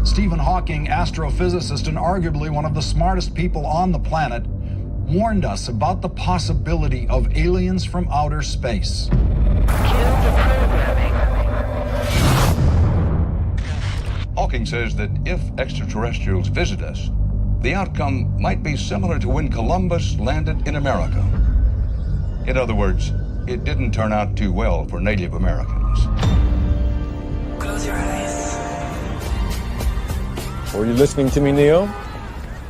Stephen Hawking, astrophysicist and arguably one of the smartest people on the planet, warned us about the possibility of aliens from outer space. Hawking says that if extraterrestrials visit us, the outcome might be similar to when Columbus landed in America. In other words, it didn't turn out too well for Native Americans. Close your eyes. Were you listening to me, Neo?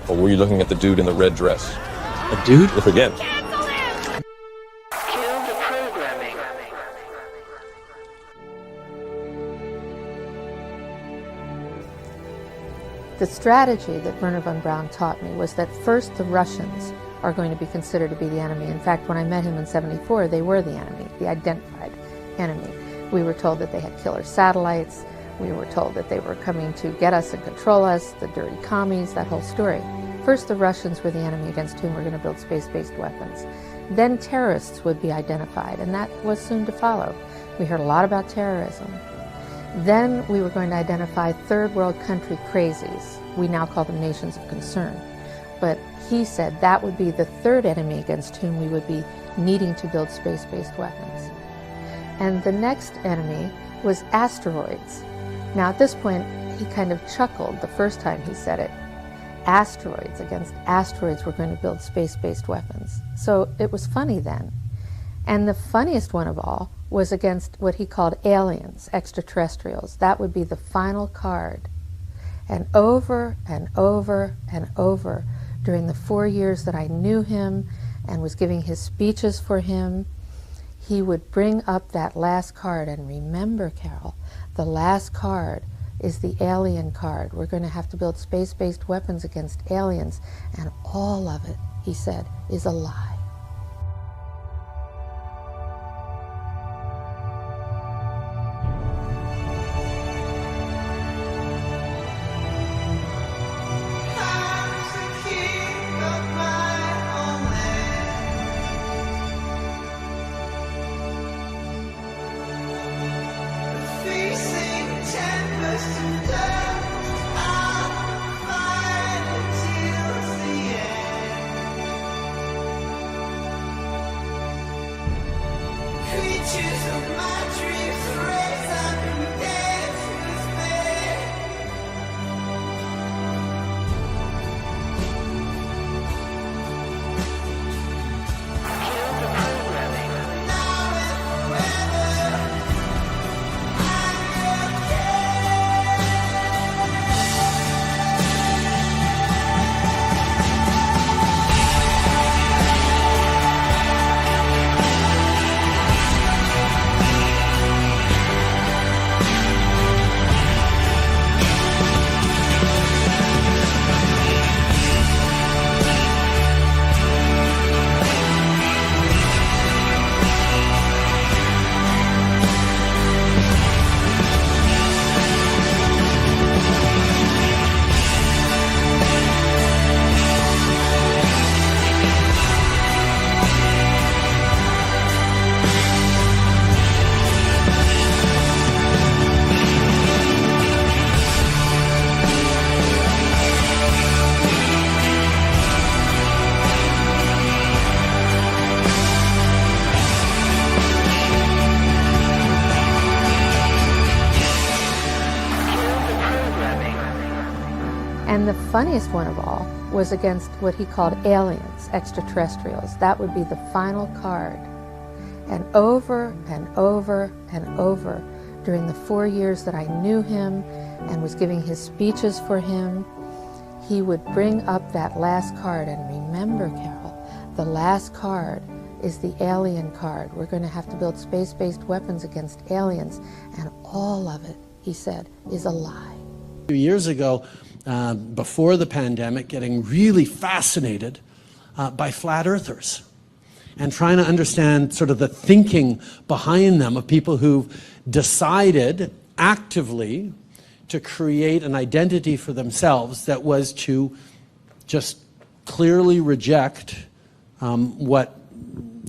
Or were you looking at the dude in the red dress? A dude? Again. The strategy that Wernher von Braun taught me was that first the Russians are going to be considered to be the enemy. In fact, when I met him in '74, they were the enemy, the identified enemy. We were told that they had killer satellites. We were told that they were coming to get us and control us, the dirty commies, that whole story. First, the Russians were the enemy against whom we're going to build space-based weapons. Then terrorists would be identified, and that was soon to follow. We heard a lot about terrorism. Then we were going to identify third world country crazies. We now call them nations of concern. But he said that would be the third enemy against whom we would be needing to build space-based weapons. And the next enemy was asteroids. Now at this point, he kind of chuckled the first time he said it. Asteroids, against asteroids, we're going to build space-based weapons. So it was funny then. And the funniest one of all was against what he called aliens, extraterrestrials. That would be the final card. And over and over and over, during the 4 years that I knew him and was giving his speeches for him, he would bring up that last card. And remember, Carol, the last card is the alien card. We're going to have to build space-based weapons against aliens. And all of it, he said, is a lie. And the funniest one of all was against what he called aliens, extraterrestrials. That would be the final card. And over and over and over, during the 4 years that I knew him and was giving his speeches for him, he would bring up that last card. And remember, Carol, the last card is the alien card. We're going to have to build space-based weapons against aliens. And all of it, he said, is a lie. A few years ago, before the pandemic, getting really fascinated by flat earthers and trying to understand sort of the thinking behind them of people who've decided actively to create an identity for themselves that was to just clearly reject what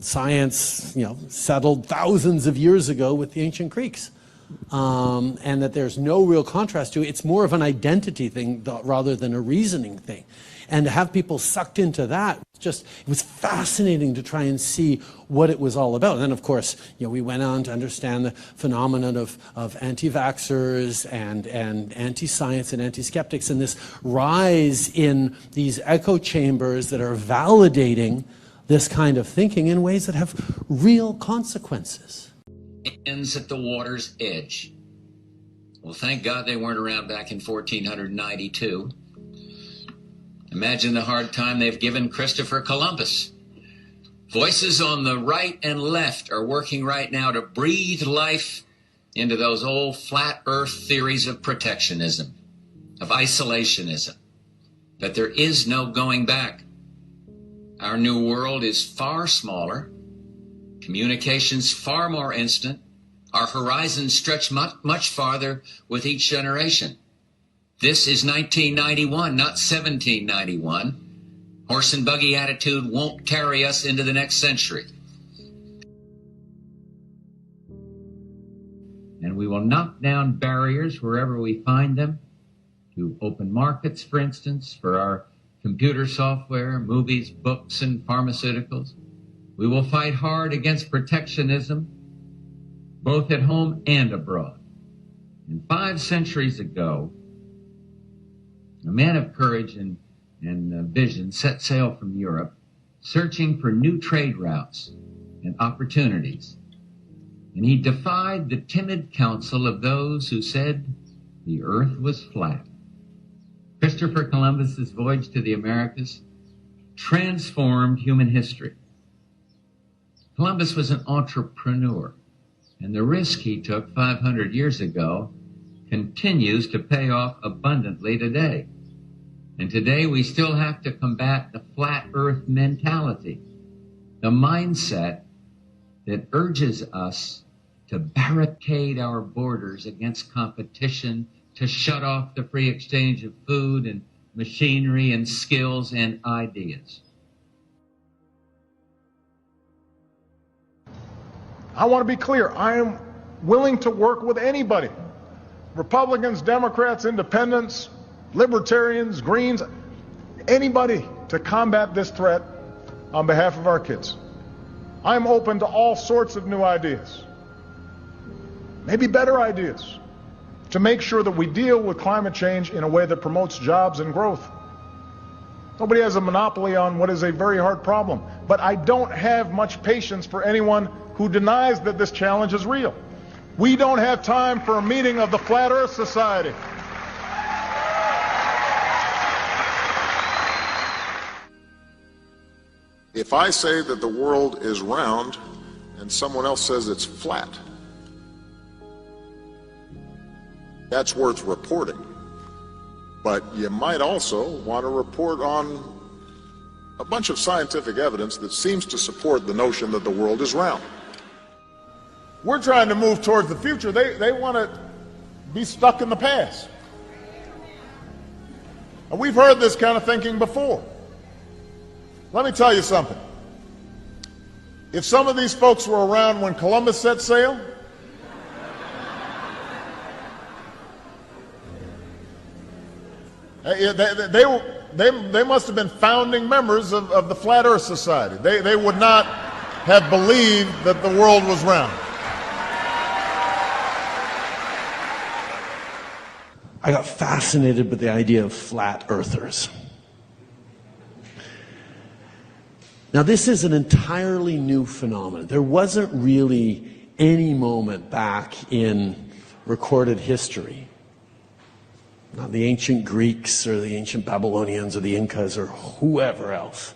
science, settled thousands of years ago with the ancient Greeks. and that there's no real contrast to it. It's more of an identity thing rather than a reasoning thing. And to have people sucked into that, it was fascinating to try and see what it was all about. And then, of course, we went on to understand the phenomenon of anti-vaxxers and anti-science and anti-skeptics, and this rise in these echo chambers that are validating this kind of thinking in ways that have real consequences. Ends at the water's edge. Well, thank God they weren't around back in 1492. Imagine the hard time they've given Christopher Columbus. Voices on the right and left are working right now to breathe life into those old flat earth theories of protectionism, of isolationism, that there is no going back. Our new world is far smaller, communications far more instant, our horizons stretch much farther with each generation. This is 1991, not 1791. Horse and buggy attitude won't carry us into the next century. And we will knock down barriers wherever we find them, to open markets, for instance, for our computer software, movies, books, and pharmaceuticals. We will fight hard against protectionism, both at home and abroad. And 5 centuries ago, a man of courage and vision set sail from Europe, searching for new trade routes and opportunities. And he defied the timid counsel of those who said the earth was flat. Christopher Columbus's voyage to the Americas transformed human history. Columbus was an entrepreneur, and the risk he took 500 years ago continues to pay off abundantly today. And today we still have to combat the flat earth mentality, the mindset that urges us to barricade our borders against competition, to shut off the free exchange of food and machinery and skills and ideas. I want to be clear. I am willing to work with anybody. Republicans, Democrats, Independents, Libertarians, Greens, anybody to combat this threat on behalf of our kids. I'm open to all sorts of new ideas, maybe better ideas, to make sure that we deal with climate change in a way that promotes jobs and growth. Nobody has a monopoly on what is a very hard problem, but I don't have much patience for anyone who denies that this challenge is real. We don't have time for a meeting of the Flat Earth Society. If I say that the world is round and someone else says it's flat, that's worth reporting. But you might also want to report on a bunch of scientific evidence that seems to support the notion that the world is round. We're trying to move towards the future. They want to be stuck in the past. And we've heard this kind of thinking before. Let me tell you something. If some of these folks were around when Columbus set sail, they must have been founding members of the Flat Earth Society. They would not have believed that the world was round. I got fascinated with the idea of flat earthers. Now, this is an entirely new phenomenon. There wasn't really any moment back in recorded history, not the ancient Greeks or the ancient Babylonians or the Incas or whoever else,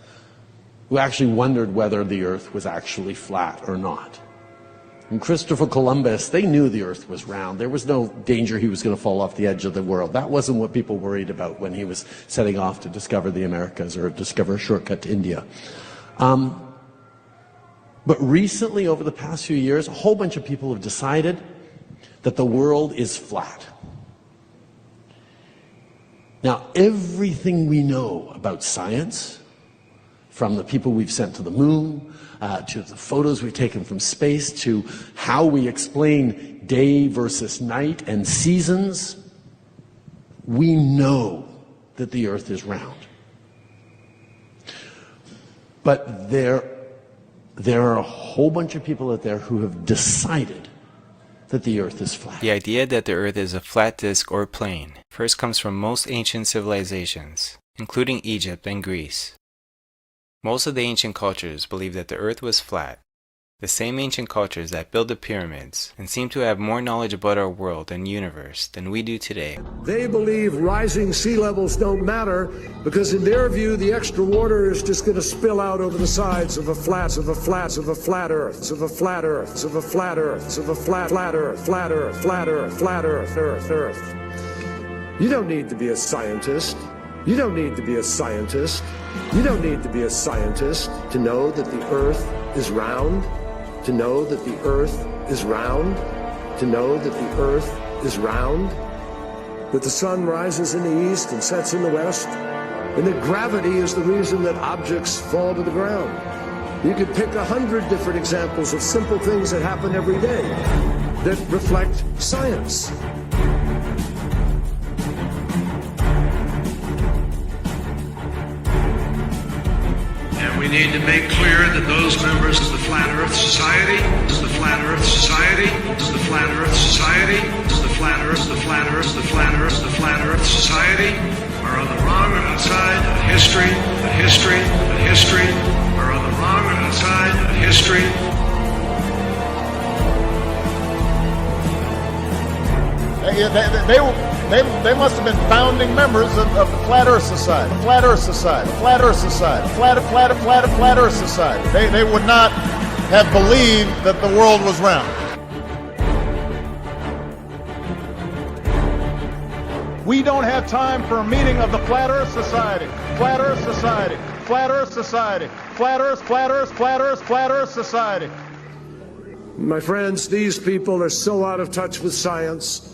who actually wondered whether the earth was actually flat or not. And Christopher Columbus, they knew the earth was round. There was no danger he was going to fall off the edge of the world. That wasn't what people worried about when he was setting off to discover the Americas or discover a shortcut to India. But recently, over the past few years, a whole bunch of people have decided that the world is flat. Now, everything we know about science, from the people we've sent to the moon, to the photos we've taken from space, to how we explain day versus night and seasons, we know that the Earth is round. But there are a whole bunch of people out there who have decided that the Earth is flat. The idea that the Earth is a flat disk or plane first comes from most ancient civilizations, including Egypt and Greece. Most of the ancient cultures believed that the Earth was flat. The same ancient cultures that built the pyramids and seem to have more knowledge about our world and universe than we do today. They believe rising sea levels don't matter because in their view the extra water is just going to spill out over the sides of a flat Earth, of a flat Earth, of a flat Earth, of a flat Earth, of a flat Earth, flat Earth, flat Earth, flat Earth, Earth. You don't need to be a scientist. You don't need to be a scientist. You don't need to be a scientist to know that the Earth is round. To know that the Earth is round, to know that the Earth is round, that the sun rises in the east and sets in the west, and that gravity is the reason that objects fall to the ground. You could pick 100 different examples of simple things that happen every day that reflect science. And we need to make clear that those members of the Flat Earth Society, the Flat Earth Society, the Flat Earth Society, the Flat Earth, the Flat Earth, the Flat Earth, the Flat Earth Society are on the wrong side of history, the history are on the wrong side of history. They must have been founding members of the Flat Earth Society, Flat Earth Society, Flat Earth Society, Flat Earth Society. They would not have believed that the world was round. We don't have time for a meeting of the Flat Earth Society, Flat Earth Society, Flat Earth Society, Flat Earth Society. My friends, these people are so out of touch with science.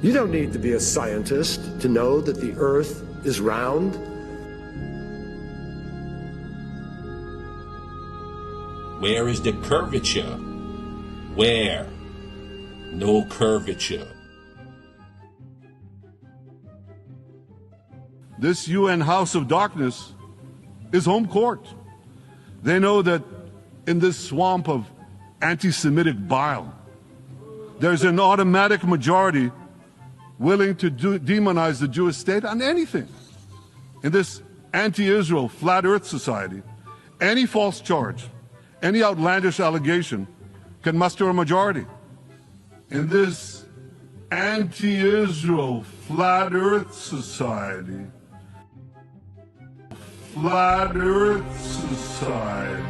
You don't need to be a scientist to know that the Earth is round. Where is the curvature? Where? No curvature. This UN House of Darkness is home court. They know that in this swamp of anti-Semitic bile, there's an automatic majority willing to demonize the Jewish state on anything. In this anti-Israel Flat Earth Society, any false charge, any outlandish allegation can muster a majority. In this anti-Israel Flat Earth Society, Flat Earth Society,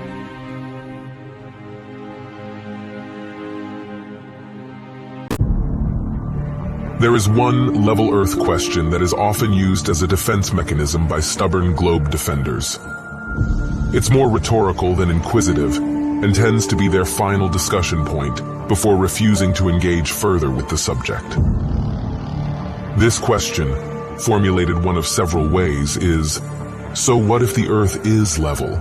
there is one level Earth question that is often used as a defense mechanism by stubborn globe defenders. It's more rhetorical than inquisitive, and tends to be their final discussion point before refusing to engage further with the subject. This question, formulated one of several ways, is, so what if the Earth is level?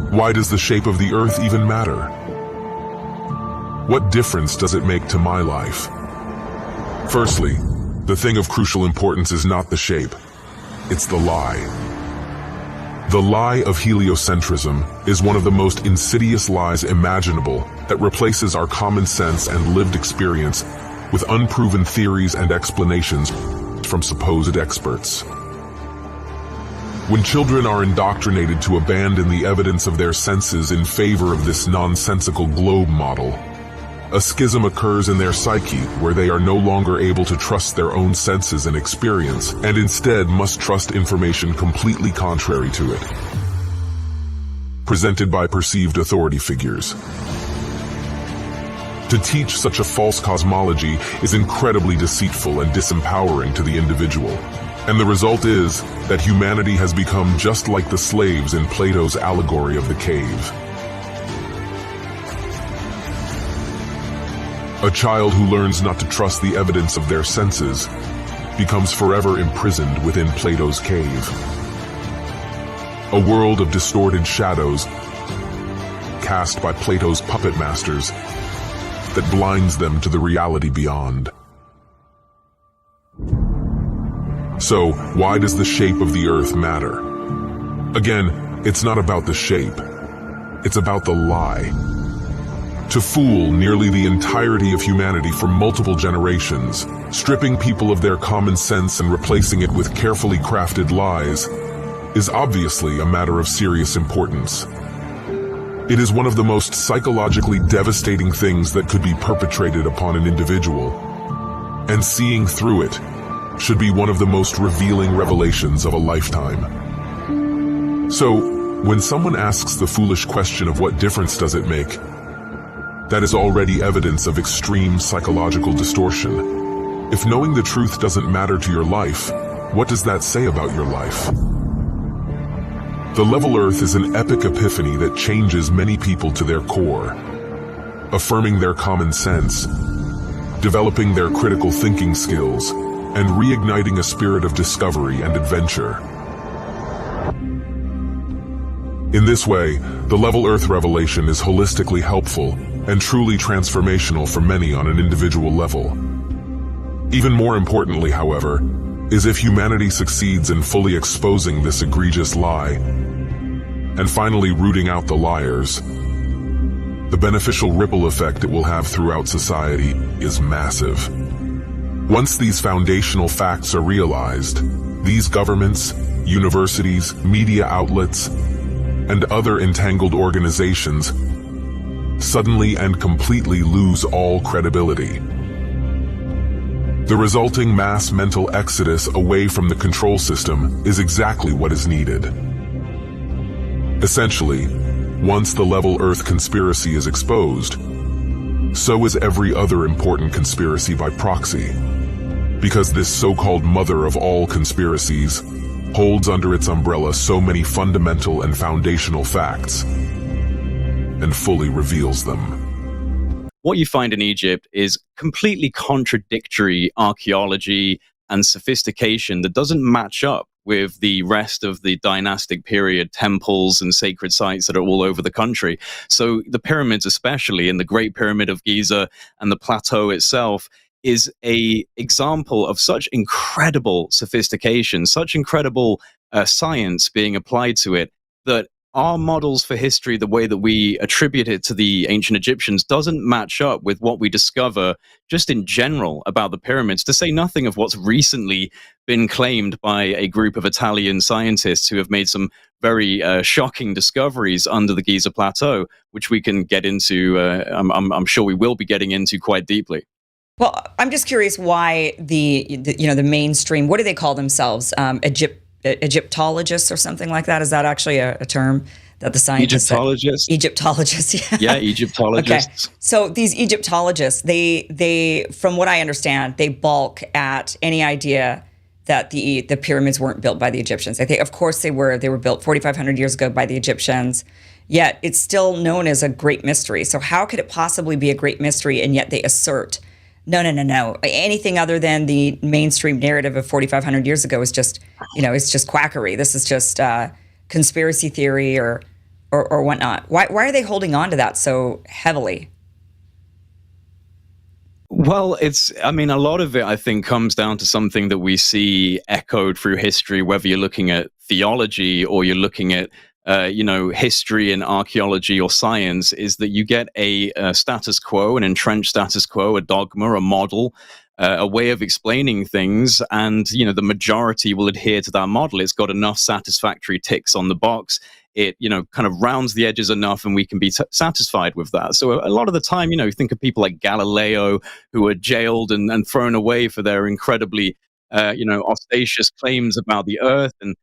Why does the shape of the Earth even matter? What difference does it make to my life? Firstly, the thing of crucial importance is not the shape, it's the lie. The lie of heliocentrism is one of the most insidious lies imaginable that replaces our common sense and lived experience with unproven theories and explanations from supposed experts. When children are indoctrinated to abandon the evidence of their senses in favor of this nonsensical globe model, a schism occurs in their psyche where they are no longer able to trust their own senses and experience, and instead must trust information completely contrary to it, presented by perceived authority figures. To teach such a false cosmology is incredibly deceitful and disempowering to the individual, and the result is that humanity has become just like the slaves in Plato's allegory of the cave. A child who learns not to trust the evidence of their senses becomes forever imprisoned within Plato's cave. a world of distorted shadows cast by Plato's puppet masters that blinds them to the reality beyond. So, why does the shape of the Earth matter? Again, it's not about the shape. It's about the lie. To fool nearly the entirety of humanity for multiple generations, stripping people of their common sense and replacing it with carefully crafted lies, is obviously a matter of serious importance. It is one of the most psychologically devastating things that could be perpetrated upon an individual, and seeing through it should be one of the most revealing revelations of a lifetime. So, when someone asks the foolish question of what difference does it make, that is already evidence of extreme psychological distortion. If knowing the truth doesn't matter to your life, what does that say about your life? The level Earth is an epic epiphany that changes many people to their core, affirming their common sense, developing their critical thinking skills, and reigniting a spirit of discovery and adventure. In this way, the level Earth revelation is holistically helpful and truly transformational for many on an individual level. Even more importantly, however, is if humanity succeeds in fully exposing this egregious lie and finally rooting out the liars, the beneficial ripple effect it will have throughout society is massive. Once these foundational facts are realized, these governments, universities, media outlets, and other entangled organizations suddenly and completely lose all credibility. The resulting mass mental exodus away from the control system is exactly what is needed. Essentially, once the level Earth conspiracy is exposed, so is every other important conspiracy by proxy, because this so-called mother of all conspiracies holds under its umbrella so many fundamental and foundational facts, and fully reveals them. What you find in Egypt is completely contradictory archaeology and sophistication that doesn't match up with the rest of the dynastic period temples and sacred sites that are all over the country. So the pyramids especially, and the Great Pyramid of Giza and the plateau itself, is a example of such incredible sophistication, such incredible science being applied to it, that our models for history, the way that we attribute it to the ancient Egyptians, doesn't match up with what we discover just in general about the pyramids, to say nothing of what's recently been claimed by a group of Italian scientists who have made some very shocking discoveries under the Giza Plateau, which we can get into, I'm sure we will be getting into quite deeply. Well, I'm just curious why the mainstream, what do they call themselves? Egyptologists or something like that? Is that actually a term that the scientists Egyptologists? Egyptologists, yeah. Yeah, Egyptologists. Okay. So these Egyptologists, they from what I understand, they balk at any idea that the pyramids weren't built by the Egyptians. I think, of course, they were. They were built 4,500 years ago by the Egyptians, yet it's still known as a great mystery. So how could it possibly be a great mystery, and yet they assert, no. Anything other than the mainstream narrative of 4,500 years ago is just, it's just quackery. This is just conspiracy theory or whatnot. Why are they holding on to that so heavily? Well, a lot of it, I think, comes down to something that we see echoed through history, whether you're looking at theology or you're looking at history and archaeology or science, is that you get a status quo, an entrenched status quo, a dogma, a model, a way of explaining things, and the majority will adhere to that model. It's got enough satisfactory ticks on the box. It kind of rounds the edges enough, and we can be satisfied with that. So a lot of the time, think of people like Galileo, who were jailed and thrown away for their incredibly ostentatious claims about the Earth. And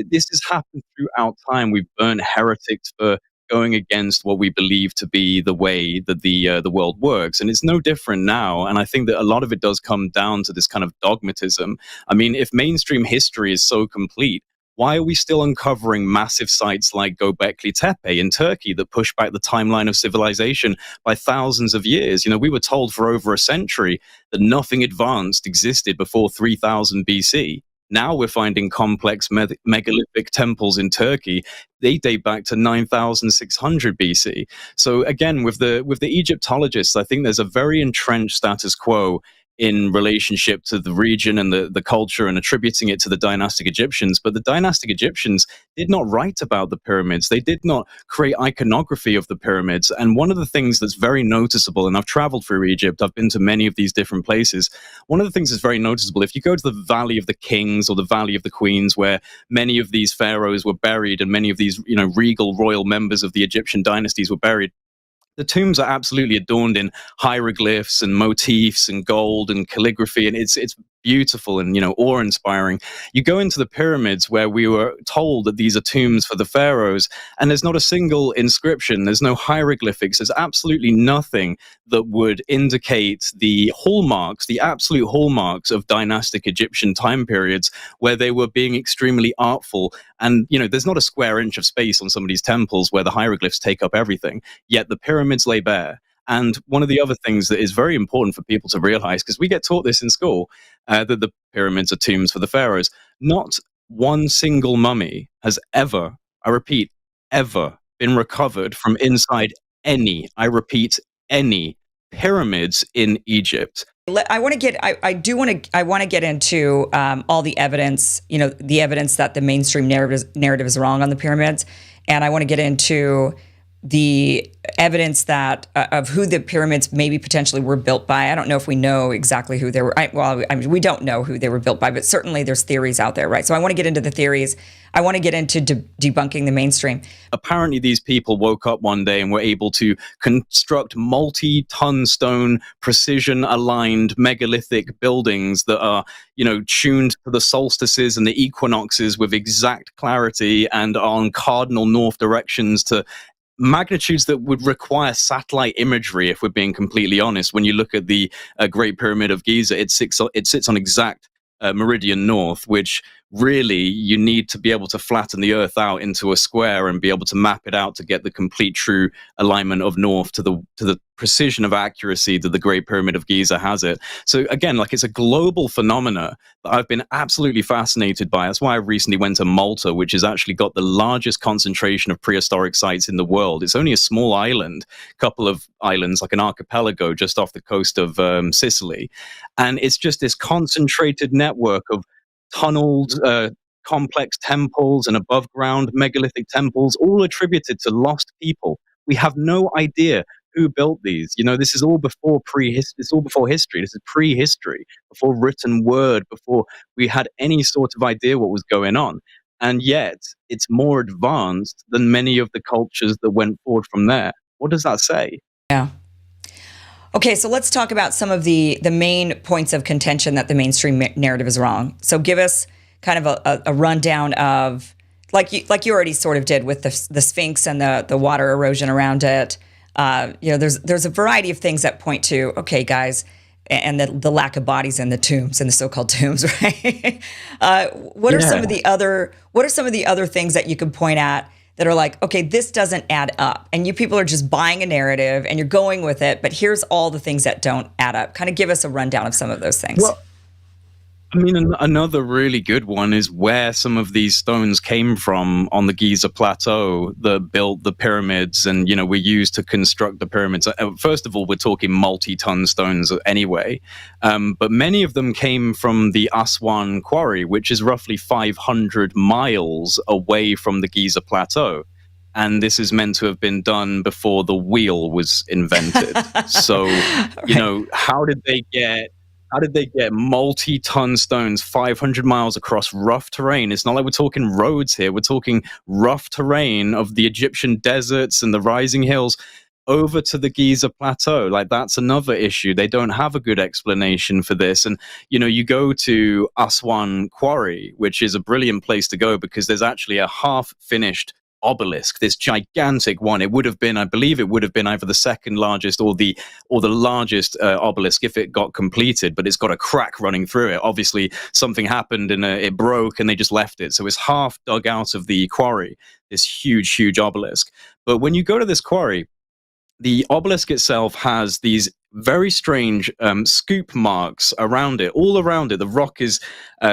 this has happened throughout time. We've burned heretics for going against what we believe to be the way that the world works, and it's no different now. And I think that a lot of it does come down to this kind of dogmatism. I mean, if mainstream history is so complete, why are we still uncovering massive sites like Göbekli Tepe in Turkey that push back the timeline of civilization by thousands of years? We were told for over a century that nothing advanced existed before 3000 BC. Now we're finding complex megalithic temples in Turkey. They date back to 9,600 BC. So again, with the Egyptologists, I think there's a very entrenched status quo in relationship to the region and the culture, and attributing it to the dynastic Egyptians. But the dynastic Egyptians did not write about the pyramids. They did not create iconography of the pyramids. And one of the things that's very noticeable, and I've traveled through Egypt, I've been to many of these different places. One of the things that's very noticeable, if you go to the Valley of the Kings or the Valley of the Queens, where many of these pharaohs were buried and many of these, regal royal members of the Egyptian dynasties were buried, the tombs are absolutely adorned in hieroglyphs and motifs and gold and calligraphy, and it's beautiful and awe-inspiring. You go into the pyramids where we were told that these are tombs for the pharaohs, and there's not a single inscription, there's no hieroglyphics, there's absolutely nothing that would indicate the hallmarks, the absolute hallmarks of dynastic Egyptian time periods where they were being extremely artful. And there's not a square inch of space on some of these temples where the hieroglyphs take up everything, yet the pyramids lay bare. And one of the other things that is very important for people to realize, because we get taught this in school, that the pyramids are tombs for the pharaohs. Not one single mummy has ever, I repeat, ever been recovered from inside any, I repeat, any pyramids in Egypt. I want to get. I want to get into all the evidence. The evidence that the mainstream narrative is wrong on the pyramids, and I want to get into the evidence that of who the pyramids maybe potentially were built by. I don't know if we know exactly who they were. We don't know who they were built by, but certainly there's theories out there, right? So I want to get into the theories. I want to get into debunking the mainstream. Apparently, these people woke up one day and were able to construct multi-ton stone, precision-aligned megalithic buildings that are, tuned to the solstices and the equinoxes with exact clarity and are on cardinal north directions to magnitudes that would require satellite imagery, if we're being completely honest. When you look at the Great Pyramid of Giza, it sits on exact meridian north, which really you need to be able to flatten the earth out into a square and be able to map it out to get the complete true alignment of north to the precision of accuracy that the Great Pyramid of Giza has it. So again, it's a global phenomena that I've been absolutely fascinated by. That's why I recently went to Malta, which has actually got the largest concentration of prehistoric sites in the world. It's only a small island, couple of islands, like an archipelago just off the coast of Sicily. And it's just this concentrated network of tunneled, complex temples and above ground megalithic temples, all attributed to lost people. We have no idea who built these. This is all before it's all before history. This is prehistory, before written word, before we had any sort of idea what was going on. And yet it's more advanced than many of the cultures that went forward from there. What does that say? Yeah. Okay, so let's talk about some of the main points of contention that the mainstream narrative is wrong. So give us kind of a rundown of, like you already sort of did with the Sphinx and the water erosion around it. There's a variety of things that point to, okay, guys, and the lack of bodies in the tombs, in the so-called tombs, right? What are some of the other things that you could point at that are like, okay, this doesn't add up, and you people are just buying a narrative and you're going with it, but here's all the things that don't add up. Kind of give us a rundown of some of those things. Well, I mean, another really good one is where some of these stones came from on the Giza Plateau that built the pyramids and, were used to construct the pyramids. First of all, we're talking multi-ton stones anyway, but many of them came from the Aswan Quarry, which is roughly 500 miles away from the Giza Plateau. And this is meant to have been done before the wheel was invented. So, how did they get multi-ton stones 500 miles across rough terrain? It's not like we're talking roads here. We're talking rough terrain of the Egyptian deserts and the rising hills over to the Giza Plateau. That's another issue. They don't have a good explanation for this. And, you go to Aswan Quarry, which is a brilliant place to go because there's actually a half-finished obelisk, this gigantic one. It would have been, I believe it would have been either the second largest or the largest obelisk if it got completed, but it's got a crack running through it. Obviously something happened and it broke and they just left it. So it's half dug out of the quarry, this huge obelisk. But when you go to this quarry, the obelisk itself has these very strange scoop marks around it, all around it. The rock is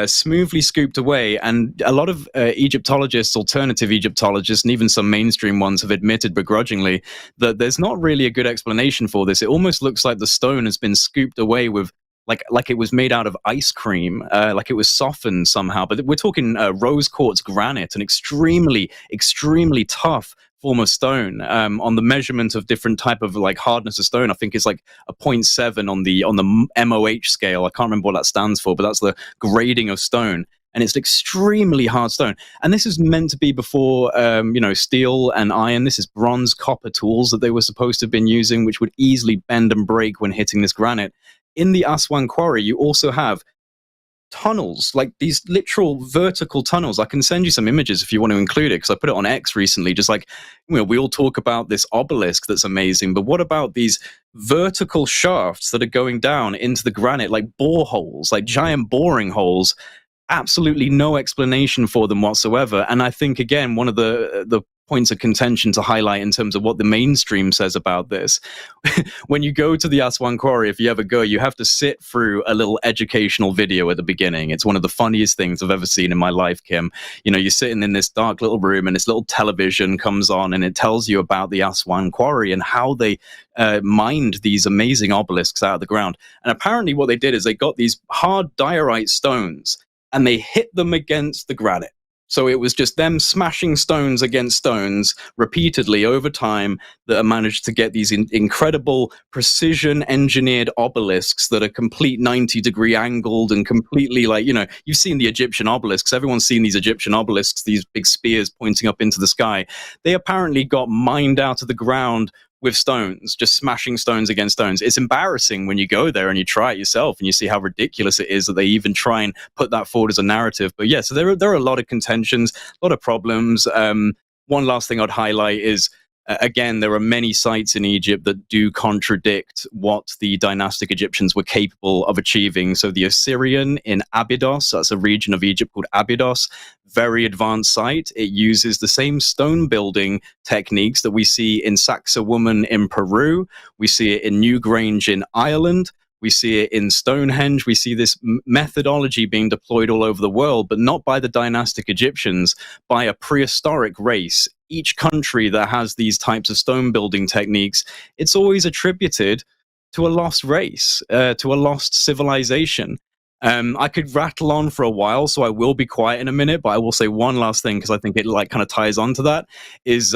smoothly scooped away, and a lot of Egyptologists, alternative Egyptologists, and even some mainstream ones have admitted begrudgingly that there's not really a good explanation for this. It almost looks like the stone has been scooped away with like it was made out of ice cream, like it was softened somehow. But we're talking rose quartz granite, an extremely, extremely tough form of stone. On the measurement of different type of like hardness of stone, I think it's like a 0.7 on the MOH scale. I can't remember what that stands for, but that's the grading of stone. And it's an extremely hard stone. And this is meant to be before, steel and iron. This is bronze, copper tools that they were supposed to have been using, which would easily bend and break when hitting this granite. In the Aswan Quarry, you also have tunnels, like these literal vertical tunnels. I can send you some images if you want to include it, because I put it on X recently. Just like, we all talk about this obelisk that's amazing, but what about these vertical shafts that are going down into the granite, like boreholes, like giant boring holes? Absolutely no explanation for them whatsoever. And I think, again, one of the points of contention to highlight in terms of what the mainstream says about this, when you go to the Aswan Quarry, if you ever go, you have to sit through a little educational video at the beginning. It's one of the funniest things I've ever seen in my life, Kim. You're sitting in this dark little room and this little television comes on and it tells you about the Aswan Quarry and how they mined these amazing obelisks out of the ground. And apparently what they did is they got these hard diorite stones and they hit them against the granite. So it was just them smashing stones against stones repeatedly over time that managed to get these incredible precision-engineered obelisks that are complete 90-degree angled and completely you've seen the Egyptian obelisks. Everyone's seen these Egyptian obelisks, these big spears pointing up into the sky. They apparently got mined out of the ground with stones, just smashing stones against stones. It's embarrassing when you go there and you try it yourself and you see how ridiculous it is that they even try and put that forward as a narrative. But yeah, so there are a lot of contentions, a lot of problems. One last thing I'd highlight is, again, there are many sites in Egypt that do contradict what the dynastic Egyptians were capable of achieving. So the Assyrian in Abydos, that's a region of Egypt called Abydos, very advanced site. It uses the same stone building techniques that we see in Sacsayhuaman in Peru. We see it in Newgrange in Ireland. We see it in Stonehenge. We see this methodology being deployed all over the world, but not by the dynastic Egyptians, by a prehistoric race. Each country that has these types of stone building techniques, it's always attributed to a lost race, to a lost civilization. I could rattle on for a while, so I will be quiet in a minute, but I will say one last thing because I think it kind of ties on to that, is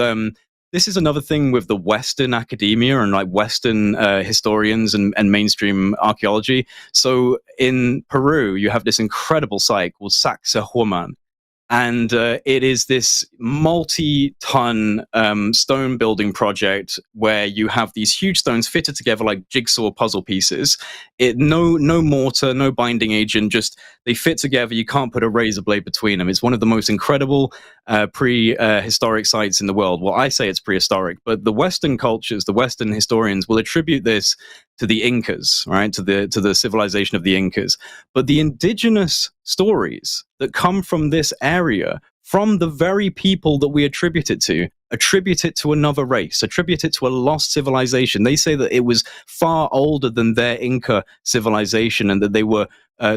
this is another thing with the Western academia and Western historians and mainstream archaeology. So in Peru, you have this incredible site called Sacsayhuaman. And it is this multi-ton stone building project where you have these huge stones fitted together like jigsaw puzzle pieces. No mortar, no binding agent, just they fit together. You can't put a razor blade between them. It's one of the most incredible prehistoric sites in the world. Well, I say it's prehistoric, but the Western cultures, the Western historians will attribute this to the Incas, right? To the civilization of the Incas. But the indigenous stories that come from this area, from the very people that we attribute it to another race, attribute it to a lost civilization. They say that it was far older than their Inca civilization and that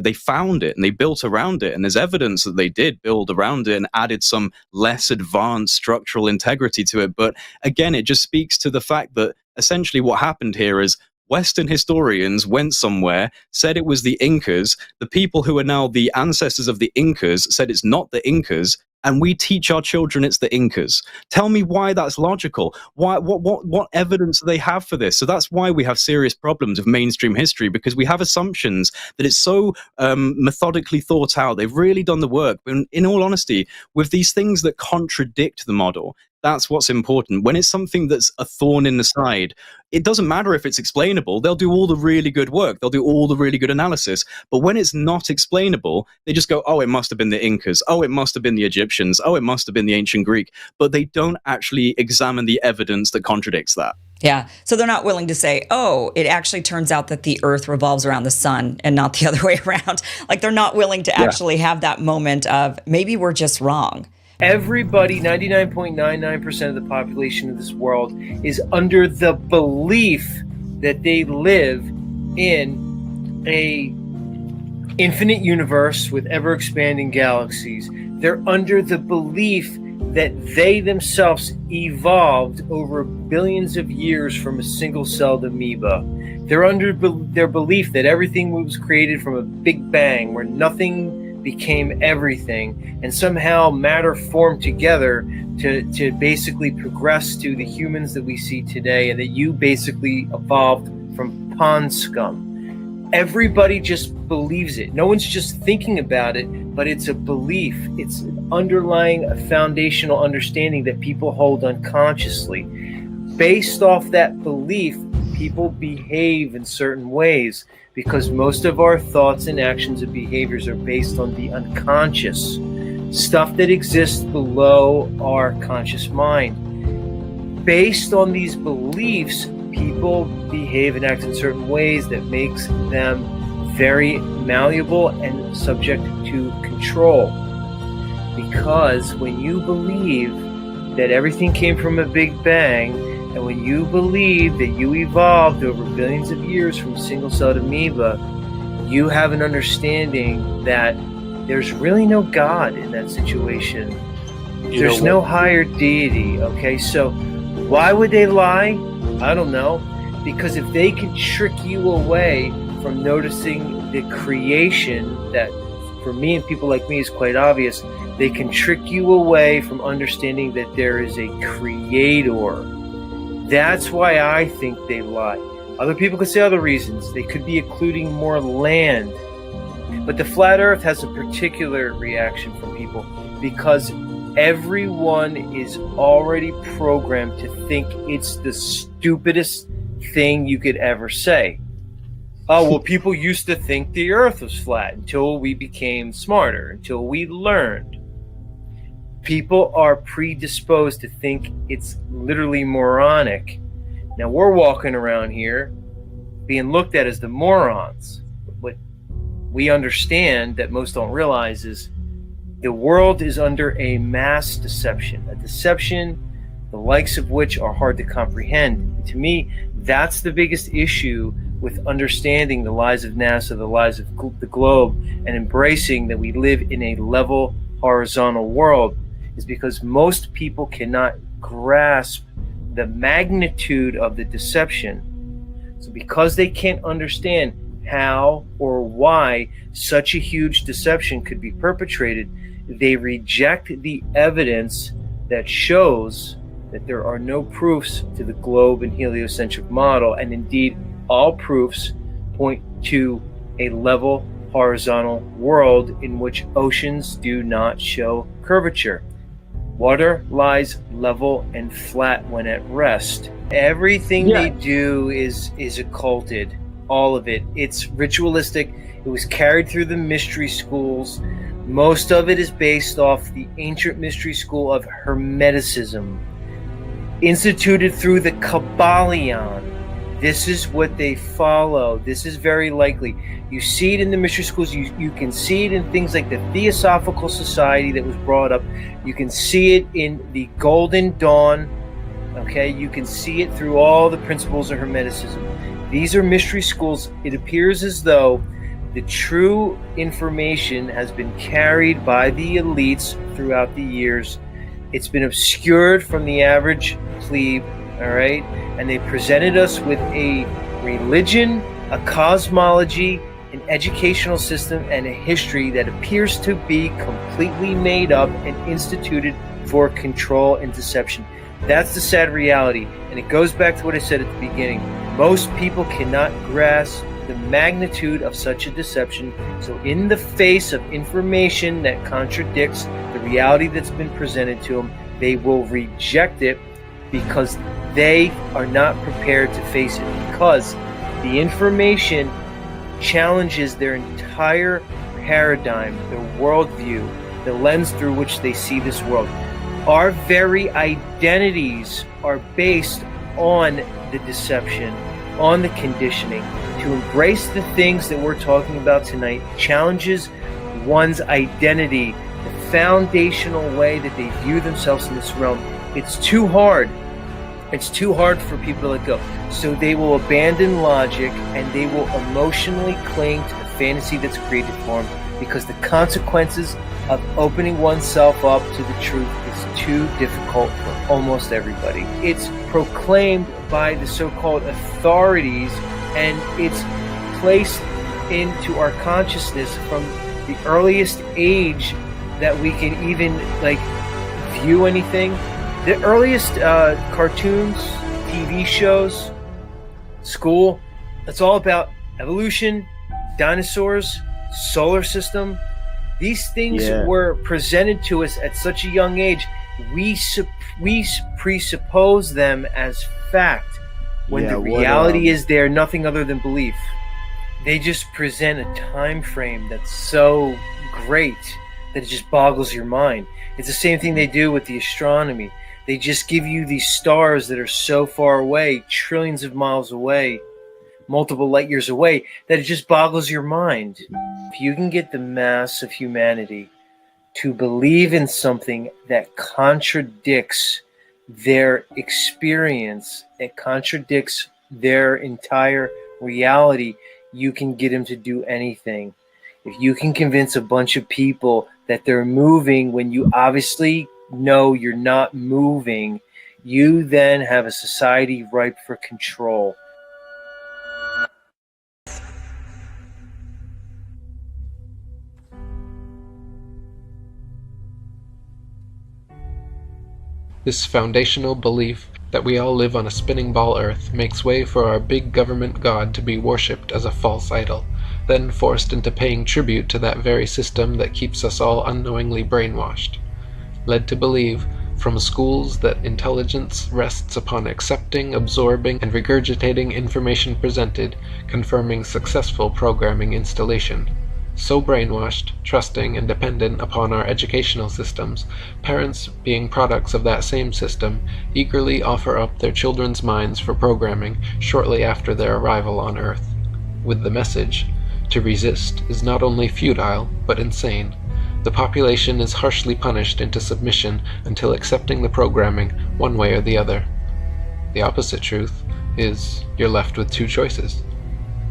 they found it and they built around it. And there's evidence that they did build around it and added some less advanced structural integrity to it. But again, it just speaks to the fact that essentially what happened here is Western historians went somewhere, said it was the Incas. The people who are now the ancestors of the Incas said it's not the Incas, and we teach our children it's the Incas. Tell me why that's logical. What evidence do they have for this? So that's why we have serious problems with mainstream history, because we have assumptions that it's so methodically thought out. They've really done the work. But in all honesty, with these things that contradict the model, that's what's important. When it's something that's a thorn in the side, it doesn't matter if it's explainable. They'll do all the really good work. They'll do all the really good analysis. But when it's not explainable, they just go, oh, it must have been the Incas. Oh, it must have been the Egyptians. Oh, it must have been the ancient Greek. But they don't actually examine the evidence that contradicts that. Yeah. So they're not willing to say, oh, it actually turns out that the earth revolves around the sun and not the other way around. Like they're not willing to actually have that moment of maybe we're just wrong. Everybody, 99.99% of the population of this world is under the belief that they live in a infinite universe with ever-expanding galaxies. They're under the belief that they themselves evolved over billions of years from a single-celled amoeba. They're under their belief that everything was created from a big bang where nothing became everything, and somehow matter formed together to basically progress to the humans that we see today, and that you basically evolved from pond scum. Everybody just believes it. No one's just thinking about it, but it's a belief. It's an underlying, a foundational understanding that people hold unconsciously. Based off that belief, people behave in certain ways because most of our thoughts and actions and behaviors are based on the unconscious, stuff that exists below our conscious mind. Based on these beliefs, people behave and act in certain ways that makes them very malleable and subject to control. Because when you believe that everything came from a big bang, and when you believe that you evolved over billions of years from a single-celled amoeba, you have an understanding that there's really no God in that situation. There's no higher deity, okay? So why would they lie? I don't know. Because if they can trick you away from noticing the creation that, for me and people like me, is quite obvious, they can trick you away from understanding that there is a creator. That's why I think they lie. Other people could say other reasons. They could be including more land. But the flat earth has a particular reaction from people because everyone is already programmed to think it's the stupidest thing you could ever say. Oh, well, people used to think the earth was flat until we became smarter, until we learned. People are predisposed to think it's literally moronic. Now we're walking around here being looked at as the morons. What we understand that most don't realize is the world is under a mass deception, a deception the likes of which are hard to comprehend. And to me, that's the biggest issue with understanding the lies of NASA, the lies of the globe, and embracing that we live in a level, horizontal world, is because most people cannot grasp the magnitude of the deception. So because they can't understand how or why such a huge deception could be perpetrated, they reject the evidence that shows that there are no proofs to the globe and heliocentric model, and indeed all proofs point to a level horizontal world in which oceans do not show curvature. Water lies level and flat when at rest. Everything they do is occulted, all of it. It's ritualistic. It was carried through the mystery schools. Most of it is based off the ancient mystery school of Hermeticism, instituted through the Kabbalion. This is what they follow. This is very likely. You see it in the mystery schools. You can see it in things like the Theosophical Society that was brought up. You can see it in the Golden Dawn. Okay, you can see it through all the principles of Hermeticism. These are mystery schools. It appears as though the true information has been carried by the elites throughout the years. It's been obscured from the average plebe, all right? And they presented us with a religion, a cosmology, an educational system, and a history that appears to be completely made up and instituted for control and deception. That's the sad reality. And it goes back to what I said at the beginning. Most people cannot grasp the magnitude of such a deception. So in the face of information that contradicts the reality that's been presented to them, they will reject it because they are not prepared to face it, because the information challenges their entire paradigm, their worldview, the lens through which they see this world. Our very identities are based on the deception, on the conditioning. To embrace the things that we're talking about tonight challenges one's identity, the foundational way that they view themselves in this realm. It's too hard It's too hard for people to let go. So they will abandon logic and they will emotionally cling to the fantasy that's created for them, because the consequences of opening oneself up to the truth is too difficult for almost everybody. It's proclaimed by the so-called authorities, and it's placed into our consciousness from the earliest age that we can even view anything. The earliest cartoons, TV shows, school, it's all about evolution, dinosaurs, solar system. These things were presented to us at such a young age. We presuppose them as fact when the reality is they're nothing other than belief. They just present a time frame that's so great that it just boggles your mind. It's the same thing they do with the astronomy. They just give you these stars that are so far away, trillions of miles away, multiple light years away, that it just boggles your mind. If you can get the mass of humanity to believe in something that contradicts their experience, it contradicts their entire reality, you can get them to do anything. If you can convince a bunch of people that they're moving when you obviously know you're not moving, you then have a society ripe for control. This foundational belief that we all live on a spinning ball Earth makes way for our big government god to be worshipped as a false idol, then forced into paying tribute to that very system that keeps us all unknowingly brainwashed. Led to believe, from schools, that intelligence rests upon accepting, absorbing, and regurgitating information presented, confirming successful programming installation. So brainwashed, trusting, and dependent upon our educational systems, parents, being products of that same system, eagerly offer up their children's minds for programming shortly after their arrival on Earth, with the message, to resist is not only futile, but insane. The population is harshly punished into submission until accepting the programming one way or the other. The opposite truth is you're left with two choices.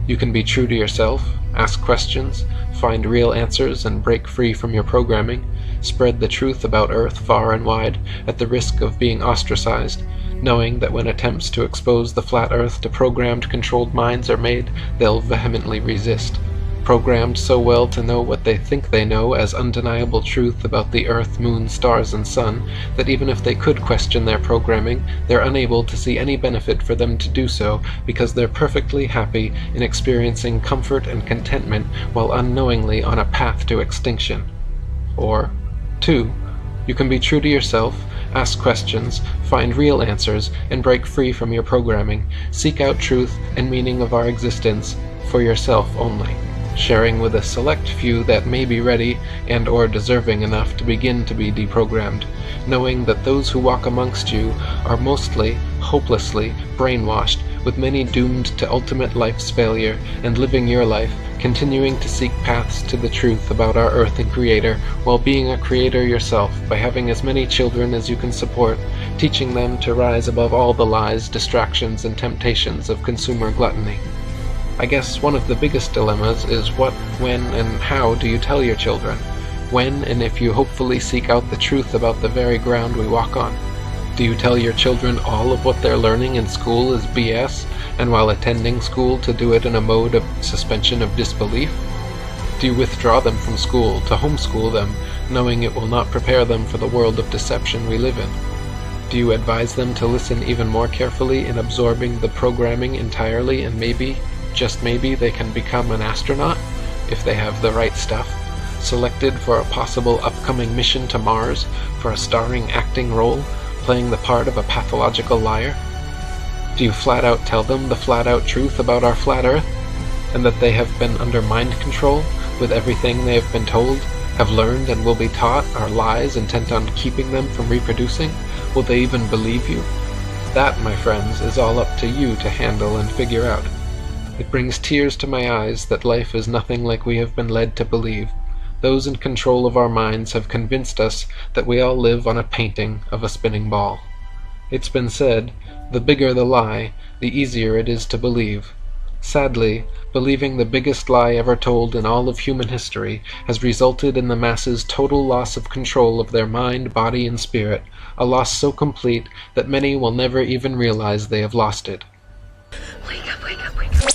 You can be true to yourself, ask questions, find real answers, and break free from your programming, spread the truth about Earth far and wide at the risk of being ostracized, knowing that when attempts to expose the flat Earth to programmed, controlled minds are made, they'll vehemently resist. Programmed so well to know what they think they know as undeniable truth about the Earth, Moon, stars, and Sun, that even if they could question their programming, they're unable to see any benefit for them to do so because they're perfectly happy in experiencing comfort and contentment while unknowingly on a path to extinction. Or, 2, you can be true to yourself, ask questions, find real answers, and break free from your programming. Seek out truth and meaning of our existence for yourself only, sharing with a select few that may be ready and or deserving enough to begin to be deprogrammed, knowing that those who walk amongst you are mostly, hopelessly, brainwashed, with many doomed to ultimate life's failure, and living your life, continuing to seek paths to the truth about our Earth and Creator, while being a creator yourself by having as many children as you can support, teaching them to rise above all the lies, distractions, and temptations of consumer gluttony. I guess one of the biggest dilemmas is what, when, and how do you tell your children? When and if you hopefully seek out the truth about the very ground we walk on? Do you tell your children all of what they're learning in school is BS, and while attending school to do it in a mode of suspension of disbelief? Do you withdraw them from school to homeschool them, knowing it will not prepare them for the world of deception we live in? Do you advise them to listen even more carefully in absorbing the programming entirely, and maybe, just maybe, they can become an astronaut, if they have the right stuff, selected for a possible upcoming mission to Mars, for a starring acting role, playing the part of a pathological liar? Do you flat out tell them the flat out truth about our flat Earth, and that they have been under mind control, with everything they have been told, have learned, and will be taught are lies intent on keeping them from reproducing? Will they even believe you? That, my friends, is all up to you to handle and figure out. It brings tears to my eyes that life is nothing like we have been led to believe. Those in control of our minds have convinced us that we all live on a painting of a spinning ball. It's been said, the bigger the lie, the easier it is to believe. Sadly, believing the biggest lie ever told in all of human history has resulted in the masses' total loss of control of their mind, body, and spirit, a loss so complete that many will never even realize they have lost it. Wake up, wake up, wake up.